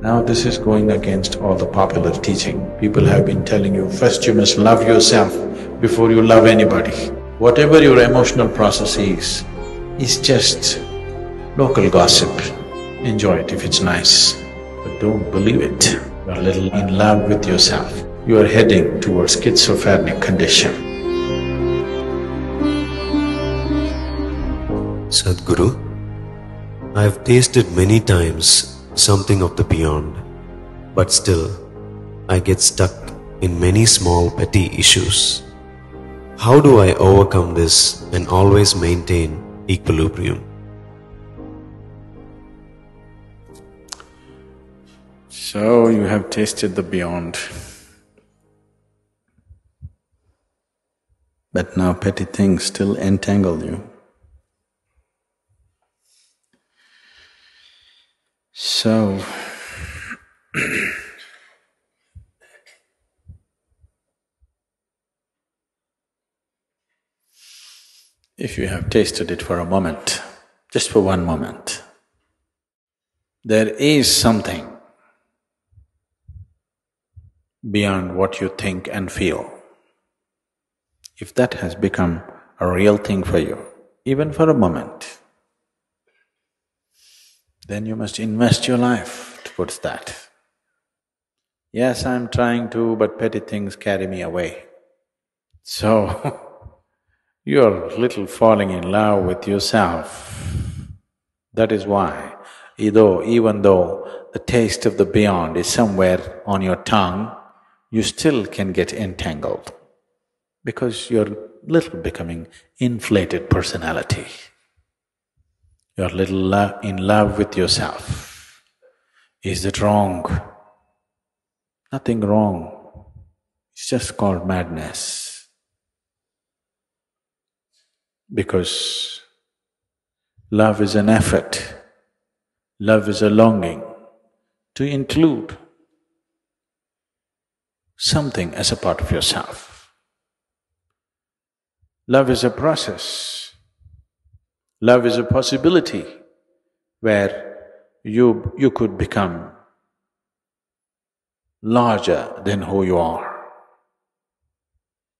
Now this is going against all the popular teaching. People have been telling you, first you must love yourself before you love anybody. Whatever your emotional process is just local gossip. Enjoy it if it's nice, but don't believe it. You're a little in love with yourself. You are heading towards schizophrenic condition. Sadhguru, I have tasted many times something of the beyond, but still I get stuck in many small petty issues. How do I overcome this and always maintain equilibrium? So you have tasted the beyond, but now petty things still entangle you. So, if you have tasted it for a moment, just for one moment, there is something beyond what you think and feel. If that has become a real thing for you, even for a moment, then you must invest your life towards that. Yes, I'm trying to, but petty things carry me away. So, you're a little falling in love with yourself. That is why, even though the taste of the beyond is somewhere on your tongue, you still can get entangled, because you're little becoming inflated personality. You're a little in love with yourself. Is that wrong? Nothing wrong. It's just called madness. Because love is an effort, love is a longing to include something as a part of yourself. Love is a process. Love is a possibility where you could become larger than who you are.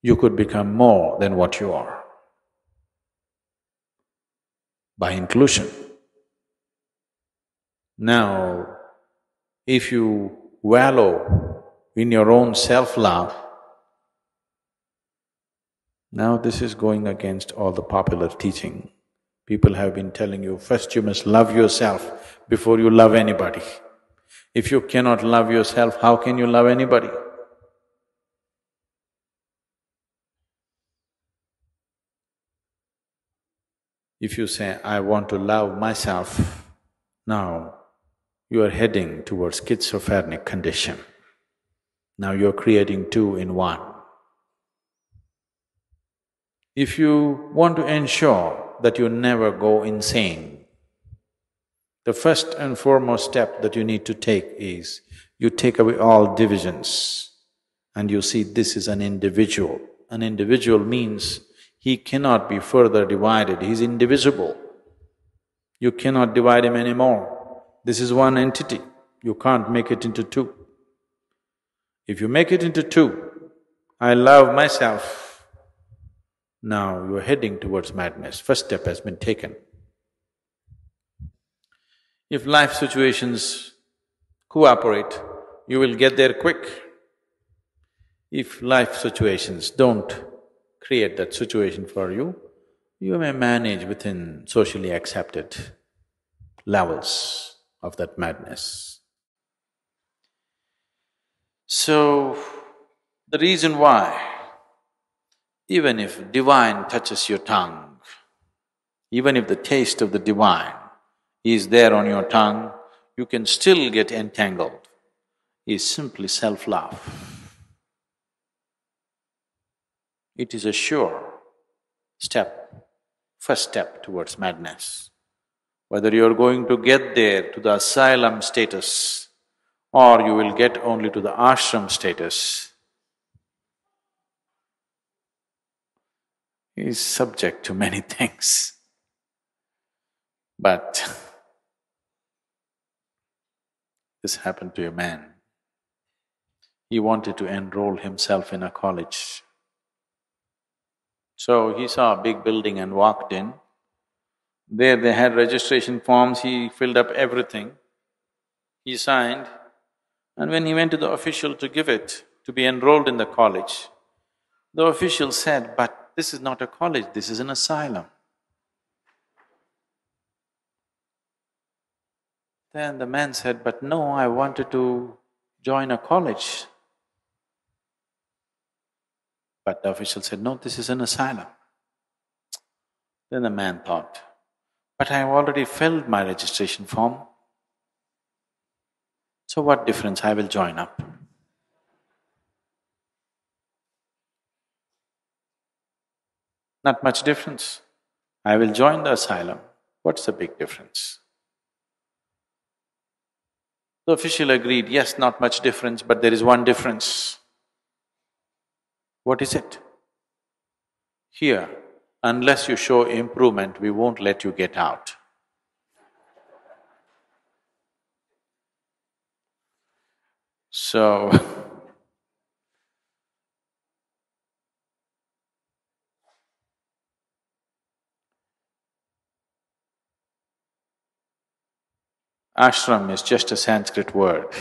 You could become more than what you are by inclusion. Now, if you wallow in your own self-love, now this is going against all the popular teaching. People have been telling you, first you must love yourself before you love anybody. If you cannot love yourself, how can you love anybody? If you say, I want to love myself, now you are heading towards schizophrenic condition. Now you're creating two in one. If you want to ensure that you never go insane, the first and foremost step that you need to take is, you take away all divisions and you see this is an individual. An individual means he cannot be further divided, he's indivisible. You cannot divide him anymore. This is one entity, you can't make it into two. If you make it into two, I love myself, now you're heading towards madness. First step has been taken. If life situations cooperate, you will get there quick. If life situations don't create that situation for you, you may manage within socially accepted levels of that madness. So, the reason why, even if divine touches your tongue, even if the taste of the divine is there on your tongue, you can still get entangled, is simply self-love. It is a sure step, first step towards madness. Whether you're going to get there to the asylum status or you will get only to the ashram status is subject to many things. But This happened to a man. He wanted to enroll himself in a college. So he saw a big building and walked in. There they had registration forms, he filled up everything. He signed, and when he went to the official to give it, to be enrolled in the college, the official said, "But this is not a college, this is an asylum." Then the man said, "But no, I wanted to join a college." But the official said, "No, this is an asylum." Then the man thought, "But I have already filled my registration form. So what difference, I will join up." Not much difference. I will join the asylum. What's the big difference? The official agreed, "Yes, not much difference, but there is one difference." What is it? Here, unless you show improvement, we won't let you get out. So, ashram is just a Sanskrit word.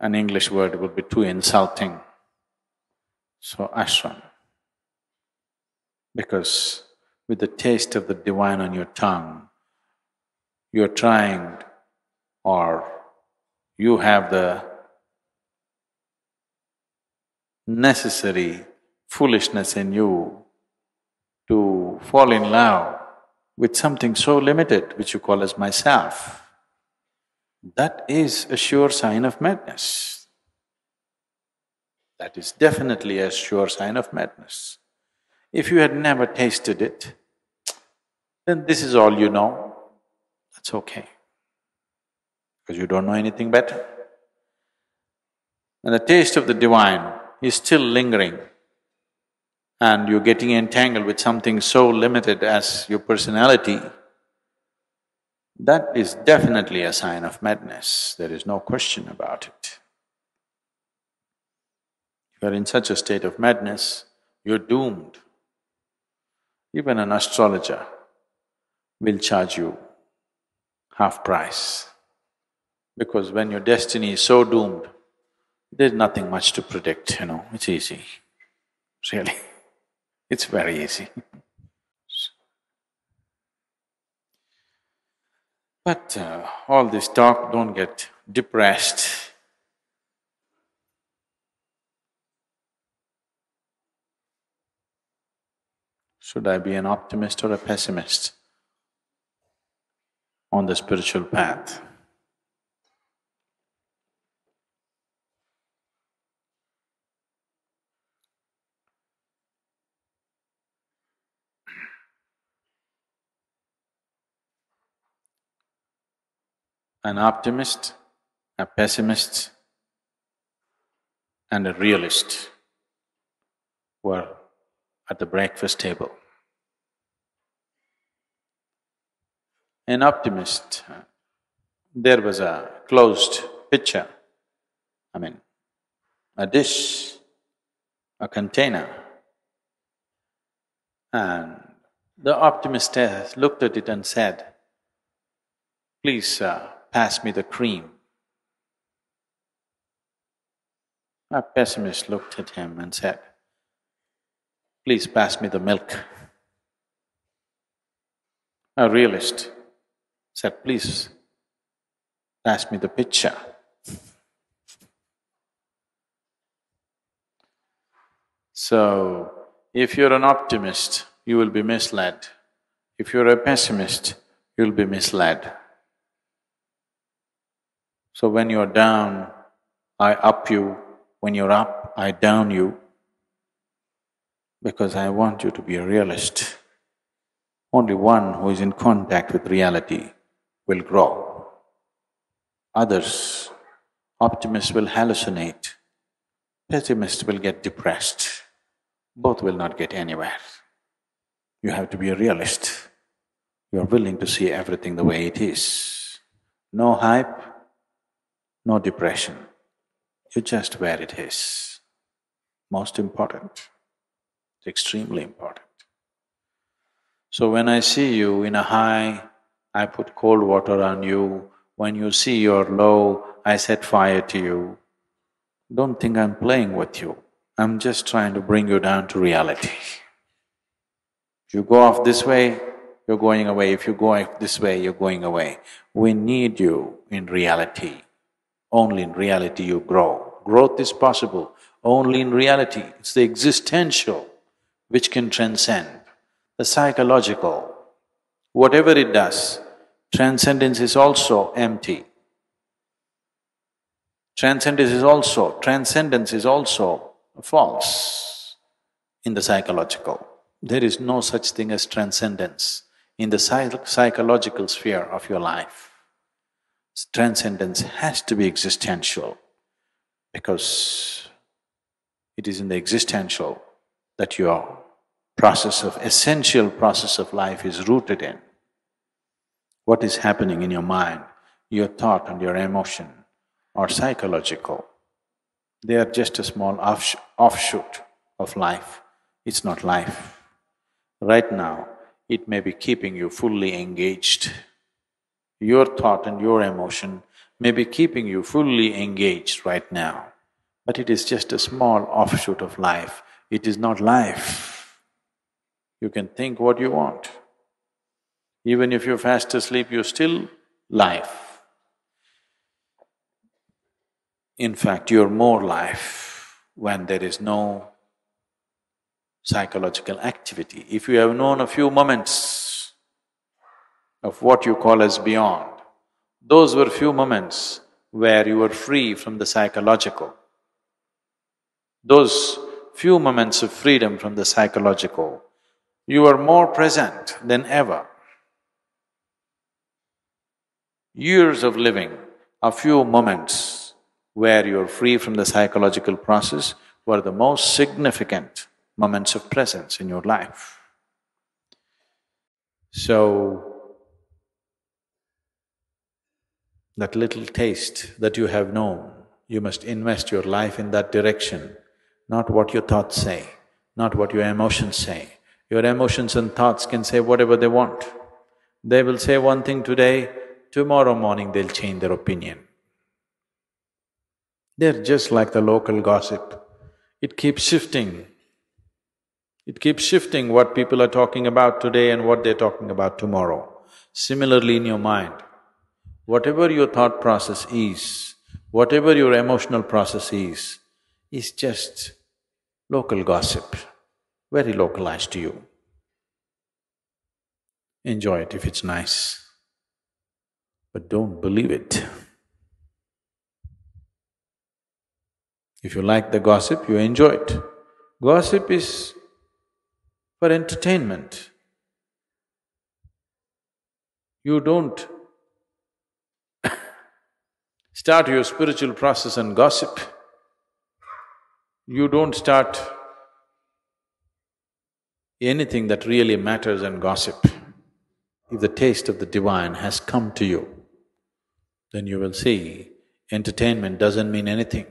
An English word would be too insulting. So, ashram. Because with the taste of the divine on your tongue, you're trying, or you have the necessary foolishness in you to fall in love with something so limited which you call as myself. That is a sure sign of madness. That is definitely a sure sign of madness. If you had never tasted it, then this is all you know, that's okay, because you don't know anything better. And the taste of the divine is still lingering, and you're getting entangled with something so limited as your personality, that is definitely a sign of madness, there is no question about it. If you are in such a state of madness, you're doomed. Even an astrologer will charge you half price, because when your destiny is so doomed, there's nothing much to predict, it's easy, really, it's very easy. But all this talk, don't get depressed. Should I be an optimist or a pessimist on the spiritual path? An optimist, a pessimist, and a realist were at the breakfast table. An optimist, there was a closed pitcher, a dish, a container, and the optimist looked at it and said, "Please pass me the cream." A pessimist looked at him and said, "Please pass me the milk." A realist said, "Please pass me the pitcher." So, if you're an optimist, you will be misled. If you're a pessimist, you'll be misled. So when you're down, I up you. When you're up, I down you. Because I want you to be a realist. Only one who is in contact with reality will grow. Others, optimists will hallucinate, pessimists will get depressed. Both will not get anywhere. You have to be a realist. You are willing to see everything the way it is. No hype, no depression. You just where it is. Most important. It's extremely important. So when I see you in a high, I put cold water on you. When you see you're low, I set fire to you. Don't think I'm playing with you. I'm just trying to bring you down to reality. If you go off this way, you're going away. If you go off this way, you're going away. We need you in reality. Only in reality you grow. Growth is possible only in reality. It's the existential which can transcend the psychological. Whatever it does, transcendence is also empty. Transcendence is also false in the psychological. There is no such thing as transcendence in the psychological sphere of your life. Transcendence has to be existential because it is in the existential that your essential process of life is rooted in. What is happening in your mind, your thought and your emotion are psychological. They are just a small offshoot of life. It's not life. Right now, it may be keeping you fully engaged. Your thought and your emotion may be keeping you fully engaged right now, but it is just a small offshoot of life. It is not life. You can think what you want. Even if you're fast asleep, you're still life. In fact, you're more life when there is no psychological activity. If you have known a few moments of what you call as beyond, those were few moments where you were free from the psychological. Those few moments of freedom from the psychological, you are more present than ever. Years of living, a few moments where you are free from the psychological process were the most significant moments of presence in your life. So, that little taste that you have known, you must invest your life in that direction, not what your thoughts say, not what your emotions say. Your emotions and thoughts can say whatever they want. They will say one thing today, tomorrow morning they'll change their opinion. They're just like the local gossip. It keeps shifting. It keeps shifting what people are talking about today and what they're talking about tomorrow. Similarly in your mind, whatever your thought process is, whatever your emotional process is just local gossip, very localized to you. Enjoy it if it's nice, but don't believe it. If you like the gossip, you enjoy it. Gossip is for entertainment. You don't start your spiritual process on gossip. You don't start anything that really matters on gossip. If the taste of the divine has come to you, then you will see entertainment doesn't mean anything.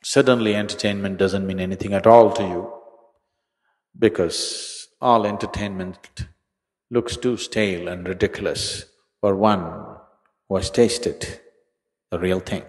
Suddenly entertainment doesn't mean anything at all to you, because all entertainment looks too stale and ridiculous for one who has tasted the real thing.